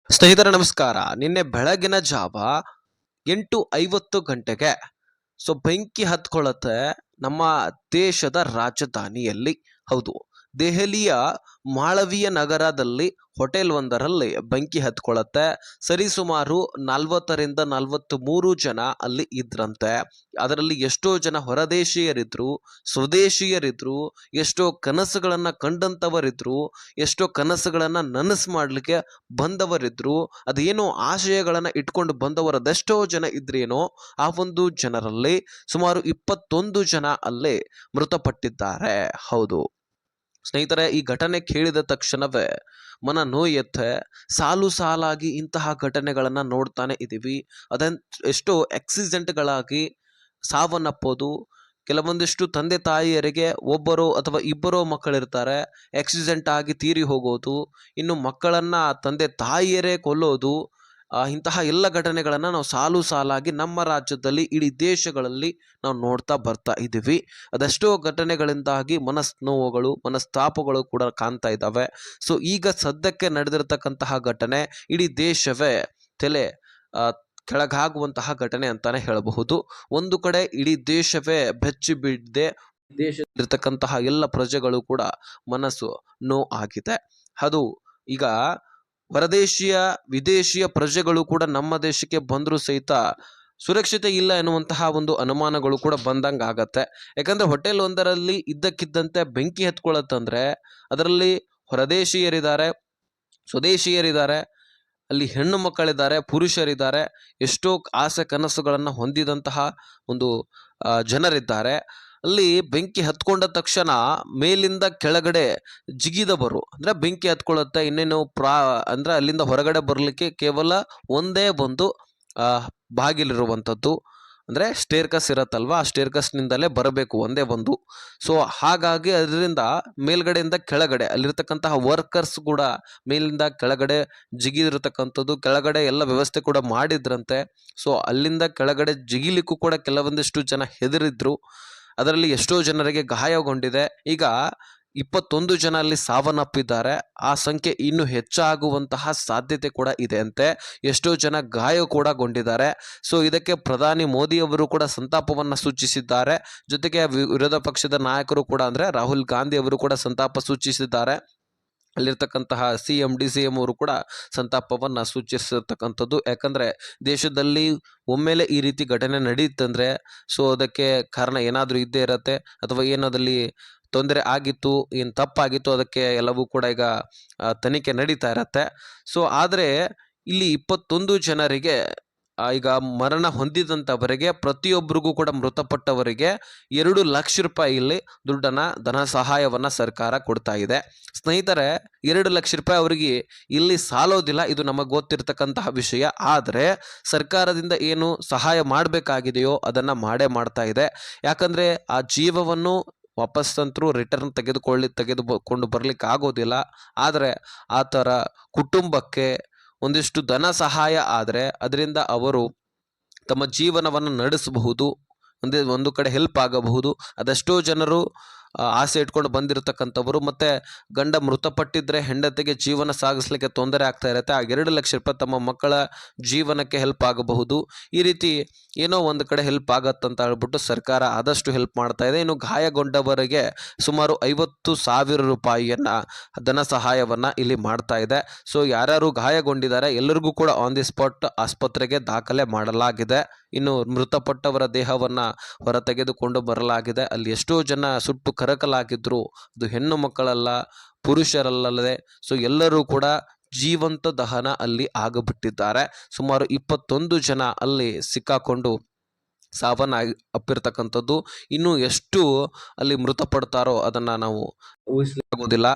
ಸ್ನೇಹಿತರೆ ನಮಸ್ಕಾರ. ನಿನ್ನೆ ಬೆಳಗಿನ ಜಾವ 8:50 ಗಂಟೆಗೆ ಬೆಂಕಿ ಹತ್ಕೊಳ್ಳುತ್ತೆ ನಮ್ಮ ದೇಶದ ರಾಜಧಾನಿಯಲ್ಲಿ. ಹೌದು, ದೆಹಲಿಯ ಮಾಳವೀಯ ನಗರದಲ್ಲಿ ಹೋಟೆಲ್ ಒಂದರಲ್ಲಿ ಬೆಂಕಿ ಹತ್ಕೊಳ್ಳುತ್ತೆ. ಸರಿಸುಮಾರು 40ರಿಂದ 43 ಜನ ಅಲ್ಲಿ ಇದ್ರಂತೆ. ಅದರಲ್ಲಿ ಎಷ್ಟೋ ಜನ ಹೊರದೇಶೀಯರಿದ್ರು, ಸ್ವದೇಶೀಯರಿದ್ರು, ಎಷ್ಟೋ ಕನಸುಗಳನ್ನ ಕಂಡಂತವರಿದ್ರು, ಎಷ್ಟೋ ಕನಸುಗಳನ್ನ ನನಸು ಮಾಡ್ಲಿಕ್ಕೆ ಬಂದವರಿದ್ರು, ಅದೇನೋ ಆಶಯಗಳನ್ನ ಇಟ್ಕೊಂಡು ಬಂದವರದೆಷ್ಟೋ ಜನ ಇದ್ರೇನೋ ಆ ಒಂದು ಜನರಲ್ಲಿ ಸುಮಾರು 21 ಜನ ಅಲ್ಲೇ ಮೃತಪಟ್ಟಿದ್ದಾರೆ. ಹೌದು ಸ್ನೇಹಿತರೆ, ಈ ಘಟನೆ ಕೇಳಿದ ತಕ್ಷಣವೇ ಮನ ನೋಯುತ್ತೆ. ಸಾಲು ಸಾಲಾಗಿ ಇಂತಹ ಘಟನೆಗಳನ್ನ ನೋಡ್ತಾನೆ ಇದ್ದೀವಿ. ಎಷ್ಟೋ ಆಕ್ಸಿಡೆಂಟ್ಗಳಾಗಿ ಸಾವನ್ನಪ್ಪೋದು, ಕೆಲವೊಂದಿಷ್ಟು ತಂದೆ ತಾಯಿಯರಿಗೆ ಒಬ್ಬರೋ ಅಥವಾ ಇಬ್ಬರೋ ಮಕ್ಕಳಿರ್ತಾರೆ, ಆಕ್ಸಿಡೆಂಟ್ ಆಗಿ ತೀರಿ ಹೋಗೋದು, ಇನ್ನು ಮಕ್ಕಳನ್ನ ತಂದೆ ತಾಯಿಯರೇ ಕೊಲ್ಲೋದು. ಇಂತಹ ಎಲ್ಲ ಘಟನೆಗಳನ್ನ ನಾವು ಸಾಲು ಸಾಲಾಗಿ ನಮ್ಮ ರಾಜ್ಯದಲ್ಲಿ, ಇಡೀ ದೇಶಗಳಲ್ಲಿ ನಾವು ನೋಡ್ತಾ ಬರ್ತಾ ಇದ್ದೀವಿ. ಅದೆಷ್ಟೋ ಘಟನೆಗಳಿಂದಾಗಿ ನೋವುಗಳು, ಮನಸ್ತಾಪಗಳು ಕೂಡ ಕಾಣ್ತಾ ಇದ್ದಾವೆ. ಈಗ ಸದ್ಯಕ್ಕೆ ನಡೆದಿರತಕ್ಕಂತಹ ಘಟನೆ ಇಡೀ ದೇಶವೇ ತಲೆ ಕೆಳಗಾಗುವಂತಹ ಘಟನೆ ಅಂತಾನೆ ಹೇಳಬಹುದು. ಒಂದು ಕಡೆ ಇಡೀ ದೇಶವೇ ಬೆಚ್ಚಿ ಬಿದ್ದೆ, ದೇಶದಲ್ಲಿರ್ತಕ್ಕಂತಹ ಎಲ್ಲ ಪ್ರಜೆಗಳು ಕೂಡ ಮನಸ್ಸು ನೋವು ಆಗಿದೆ. ಅದು ಈಗ ಹೊರದೇಶೀಯ ವಿದೇಶಿಯ ಪ್ರಜೆಗಳು ಕೂಡ ನಮ್ಮ ದೇಶಕ್ಕೆ ಬಂದರೂ ಸಹಿತ ಸುರಕ್ಷತೆ ಇಲ್ಲ ಎನ್ನುವಂತಹ ಒಂದು ಅನುಮಾನಗಳು ಕೂಡ ಬಂದಂಗೆ ಆಗತ್ತೆ. ಯಾಕಂದ್ರೆ ಹೋಟೆಲ್ ಒಂದರಲ್ಲಿ ಇದ್ದಕ್ಕಿದ್ದಂತೆ ಬೆಂಕಿ ಹತ್ಕೊಳ್ಳುತ್ತಂದ್ರೆ ಅದರಲ್ಲಿ ಹೊರದೇಶೀಯರಿದ್ದಾರೆ, ಸ್ವದೇಶೀಯರಿದ್ದಾರೆ, ಅಲ್ಲಿ ಹೆಣ್ಣು ಮಕ್ಕಳಿದ್ದಾರೆ, ಪುರುಷರಿದ್ದಾರೆ, ಎಷ್ಟೋ ಆಸೆ ಕನಸುಗಳನ್ನು ಹೊಂದಿದಂತಹ ಒಂದು ಜನರಿದ್ದಾರೆ. ಅಲ್ಲಿ ಬೆಂಕಿ ಹತ್ಕೊಂಡ ತಕ್ಷಣ ಮೇಲಿಂದ ಕೆಳಗಡೆ ಜಿಗಿದವರು ಅಂದ್ರೆ ಬೆಂಕಿ ಹತ್ಕೊಳ್ಳುತ್ತೆ, ಇನ್ನೇನು ಅಂದ್ರೆ ಅಲ್ಲಿಂದ ಹೊರಗಡೆ ಬರಲಿಕ್ಕೆ ಕೇವಲ ಒಂದೇ ಒಂದು ಬಾಗಿಲಿರುವಂಥದ್ದು, ಅಂದ್ರೆ ಸ್ಟೇರ್ಕಸ್ ಇರತ್ತಲ್ವಾ, ಆ ಸ್ಟೇರ್ಕಸ್ನಿಂದಲೇ ಬರಬೇಕು ಒಂದೇ ಒಂದು. ಹಾಗಾಗಿ ಅದರಿಂದ ಮೇಲ್ಗಡೆಯಿಂದ ಕೆಳಗಡೆ ಅಲ್ಲಿರ್ತಕ್ಕಂತಹ ವರ್ಕರ್ಸ್ ಕೂಡ ಮೇಲಿಂದ ಕೆಳಗಡೆ ಜಿಗಿದಿರತಕ್ಕಂಥದ್ದು, ಕೆಳಗಡೆ ಎಲ್ಲ ವ್ಯವಸ್ಥೆ ಕೂಡ ಮಾಡಿದ್ರಂತೆ. ಅಲ್ಲಿಂದ ಕೆಳಗಡೆ ಜಿಗಿಲಿಕ್ಕೂ ಕೂಡ ಕೆಲವೊಂದಿಷ್ಟು ಜನ ಹೆದರಿದ್ರು. ಅದರಲ್ಲಿ ಎಷ್ಟೋ ಜನರಿಗೆ ಗಾಯಗೊಂಡಿದೆ. ಈಗ 21 ಜನ ಅಲ್ಲಿ ಸಾವನ್ನಪ್ಪಿದ್ದಾರೆ. ಆ ಸಂಖ್ಯೆ ಇನ್ನೂ ಹೆಚ್ಚಾಗುವಂತಹ ಸಾಧ್ಯತೆ ಕೂಡ ಇದೆ ಅಂತೆ. ಎಷ್ಟೋ ಜನ ಗಾಯ ಕೂಡ ಗೊಂಡಿದ್ದಾರೆ. ಇದಕ್ಕೆ ಪ್ರಧಾನಿ ಮೋದಿ ಅವರು ಕೂಡ ಸಂತಾಪವನ್ನ ಸೂಚಿಸಿದ್ದಾರೆ. ಜೊತೆಗೆ ವಿರೋಧ ಪಕ್ಷದ ನಾಯಕರು ಕೂಡ ಅಂದ್ರೆ ರಾಹುಲ್ ಗಾಂಧಿ ಅವರು ಕೂಡ ಸಂತಾಪ ಸೂಚಿಸಿದ್ದಾರೆ. ಅಲ್ಲಿರ್ತಕ್ಕಂತಹ DCM ಅವರು ಕೂಡ ಸಂತಾಪವನ್ನ ಸೂಚಿಸಿರ್ತಕ್ಕಂಥದ್ದು. ಯಾಕಂದ್ರೆ ದೇಶದಲ್ಲಿ ಒಮ್ಮೆಲೆ ಈ ರೀತಿ ಘಟನೆ ನಡೆಯುತ್ತಂದ್ರೆ ಅದಕ್ಕೆ ಕಾರಣ ಏನಾದರೂ ಇದ್ದೇ ಇರತ್ತೆ, ಅಥವಾ ಏನಾದಲ್ಲಿ ತೊಂದರೆ ಆಗಿತ್ತು, ಏನು ತಪ್ಪಾಗಿತ್ತು, ಅದಕ್ಕೆ ಎಲ್ಲವೂ ಕೂಡ ಈಗ ತನಿಖೆ ನಡೀತಾ ಇರತ್ತೆ. ಆದರೆ ಇಲ್ಲಿ 21 ಜನರಿಗೆ ಈಗ ಮರಣ ಹೊಂದಿದಂಥವರಿಗೆ ಪ್ರತಿಯೊಬ್ಬರಿಗೂ ಕೂಡ ಮೃತಪಟ್ಟವರಿಗೆ 2 ಲಕ್ಷ ರೂಪಾಯಿ ಇಲ್ಲಿ ಧನ ಸಹಾಯವನ್ನ ಸರ್ಕಾರ ಕೊಡ್ತಾ ಇದೆ. ಸ್ನೇಹಿತರೆ, 2 ಲಕ್ಷ ರೂಪಾಯಿ ಅವರಿಗೆ ಇಲ್ಲಿ ಸಾಲೋದಿಲ್ಲ, ಇದು ನಮಗೆ ಗೊತ್ತಿರ್ತಕ್ಕಂತಹ ವಿಷಯ. ಆದರೆ ಸರ್ಕಾರದಿಂದ ಏನು ಸಹಾಯ ಮಾಡಬೇಕಾಗಿದೆಯೋ ಅದನ್ನ ಮಾಡ್ತಾ ಇದೆ. ಯಾಕಂದ್ರೆ ಆ ಜೀವವನ್ನು ವಾಪಸ್ಸಂತರೂ ರಿಟರ್ನ್ ತೆಗೆದುಕೊಂಡು ಬರ್ಲಿಕ್ಕೆ ಆಗೋದಿಲ್ಲ. ಆದರೆ ಆ ಥರ ಕುಟುಂಬಕ್ಕೆ ಒಂದಿಷ್ಟು ಧನ ಸಹಾಯ ಆದರೆ ಅದರಿಂದ ಅವರು ತಮ್ಮ ಜೀವನವನ್ನು ನಡೆಸಬಹುದು, ಒಂದು ಕಡೆ ಹೆಲ್ಪ್ ಆಗಬಹುದು. ಅದೆಷ್ಟೋ ಜನರು ಆಸೆ ಇಟ್ಕೊಂಡು ಬಂದಿರತಕ್ಕಂಥವರು, ಮತ್ತೆ ಗಂಡ ಮೃತಪಟ್ಟಿದ್ರೆ ಹೆಂಡತಿಗೆ ಜೀವನ ಸಾಗಿಸ್ಲಿಕ್ಕೆ ತೊಂದರೆ ಆಗ್ತಾ ಇರುತ್ತೆ. ಆ 2 ಲಕ್ಷ ರೂಪಾಯಿ ತಮ್ಮ ಮಕ್ಕಳ ಜೀವನಕ್ಕೆ ಹೆಲ್ಪ್ ಆಗಬಹುದು. ಈ ರೀತಿ ಏನೋ ಒಂದು ಕಡೆ ಹೆಲ್ಪ್ ಆಗತ್ತಂತ ಹೇಳ್ಬಿಟ್ಟು ಸರ್ಕಾರ ಆದಷ್ಟು ಹೆಲ್ಪ್ ಮಾಡ್ತಾ ಇದೆ. ಇನ್ನು ಗಾಯಗೊಂಡವರಿಗೆ ಸುಮಾರು 50,000 ರೂಪಾಯಿಯನ್ನ ಧನ ಸಹಾಯವನ್ನ ಇಲ್ಲಿ ಮಾಡ್ತಾ ಇದೆ. ಯಾರ್ಯಾರು ಗಾಯಗೊಂಡಿದ್ದಾರೆ ಎಲ್ಲರಿಗೂ ಕೂಡ ಆನ್ ದಿ ಸ್ಪಾಟ್ ಆಸ್ಪತ್ರೆಗೆ ದಾಖಲೆ ಮಾಡಲಾಗಿದೆ. ಇನ್ನು ಮೃತಪಟ್ಟವರ ದೇಹವನ್ನ ಹೊರ ತೆಗೆದುಕೊಂಡು ಬರಲಾಗಿದೆ. ಅಲ್ಲಿ ಎಷ್ಟೋ ಜನ ಸುಟ್ಟು ಕರಕಲಾಗಿದ್ರು. ಅದು ಹೆಣ್ಣು ಮಕ್ಕಳಲ್ಲ, ಪುರುಷರಲ್ಲದೆ ಎಲ್ಲರೂ ಕೂಡ ಜೀವಂತ ದಹನ ಅಲ್ಲಿ ಆಗಬಿಟ್ಟಿದ್ದಾರೆ. ಸುಮಾರು 21 ಜನ ಅಲ್ಲಿ ಸಿಕ್ಕಾಕೊಂಡು ಸಾವನ್ನಪ್ಪಿರ್ತಕ್ಕಂಥದ್ದು. ಇನ್ನು ಎಷ್ಟು ಅಲ್ಲಿ ಮೃತಪಡ್ತಾರೋ ಅದನ್ನ ನಾವು ಊಹಿಸಲಾಗುವುದಿಲ್ಲ.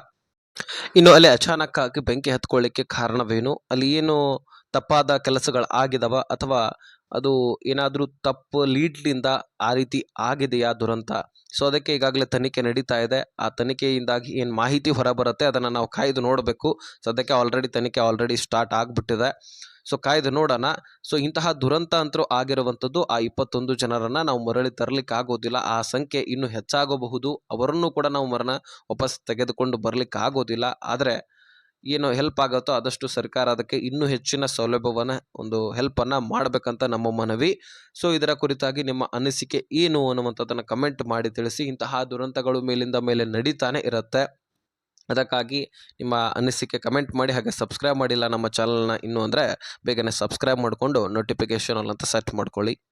ಇನ್ನು ಅಲ್ಲಿ ಅಚಾನಕ್ ಆಗಿ ಬೆಂಕಿ ಹತ್ಕೊಳ್ಳಿಕ್ಕೆ ಕಾರಣವೇನು, ಅಲ್ಲಿ ಏನು ತಪ್ಪಾದ ಕೆಲಸಗಳು ಆಗಿದವ, ಅಥವಾ ಅದು ಏನಾದರೂ ತಪ್ಪು ಲೀಡ್ಲಿಂದ ಆ ರೀತಿ ಆಗಿದೆಯಾ ದುರಂತ? ಅದಕ್ಕೆ ಈಗಾಗಲೇ ತನಿಖೆ ನಡೀತಾ ಇದೆ. ಆ ತನಿಖೆಯಿಂದಾಗಿ ಏನು ಮಾಹಿತಿ ಹೊರಬರುತ್ತೆ ಅದನ್ನು ನಾವು ಕಾಯ್ದು ನೋಡಬೇಕು. ಸದ್ಯಕ್ಕೆ ತನಿಖೆ ಆಲ್ರೆಡಿ ಸ್ಟಾರ್ಟ್ ಆಗಿಬಿಟ್ಟಿದೆ. ಕಾಯ್ದು ನೋಡೋಣ. ಇಂತಹ ದುರಂತ ಅಂತರೂ ಆಗಿರುವಂಥದ್ದು. ಆ 21 ಜನರನ್ನ ನಾವು ಮರಳಿ ತರಲಿಕ್ಕೆ ಆಗೋದಿಲ್ಲ. ಆ ಸಂಖ್ಯೆ ಇನ್ನೂ ಹೆಚ್ಚಾಗಬಹುದು. ಅವರನ್ನು ಕೂಡ ನಾವು ವಾಪಸ್ ತೆಗೆದುಕೊಂಡು ಬರ್ಲಿಕ್ಕೆ ಆಗೋದಿಲ್ಲ. ಆದರೆ ಏನು ಹೆಲ್ಪ್ ಆಗುತ್ತೋ ಆದಷ್ಟು ಸರ್ಕಾರ ಅದಕ್ಕೆ ಇನ್ನೂ ಹೆಚ್ಚಿನ ಸೌಲಭ್ಯವನ್ನು ಒಂದು ಹೆಲ್ಪನ್ನು ಮಾಡಬೇಕಂತ ನಮ್ಮ ಮನವಿ. ಸೊ ಇದರ ಕುರಿತಾಗಿ ನಿಮ್ಮ ಅನಿಸಿಕೆ ಏನು ಅನ್ನುವಂಥದ್ದನ್ನು ಕಮೆಂಟ್ ಮಾಡಿ ತಿಳಿಸಿ. ಇಂತಹ ದುರಂತಗಳು ಮೇಲಿಂದ ಮೇಲೆ ನಡೀತಾನೆ ಇರುತ್ತೆ. ಅದಕ್ಕಾಗಿ ನಿಮ್ಮ ಅನಿಸಿಕೆ ಕಮೆಂಟ್ ಮಾಡಿ. ಹಾಗೆ ಸಬ್ಸ್ಕ್ರೈಬ್ ಮಾಡಿಲ್ಲ ನಮ್ಮ ಚಾನಲ್ನ ಇನ್ನೂ ಅಂದರೆ ಬೇಗನೆ ಸಬ್ಸ್ಕ್ರೈಬ್ ಮಾಡಿಕೊಂಡು ನೋಟಿಫಿಕೇಷನ್ ಅಂತ ಸೆಟ್ ಮಾಡ್ಕೊಳ್ಳಿ.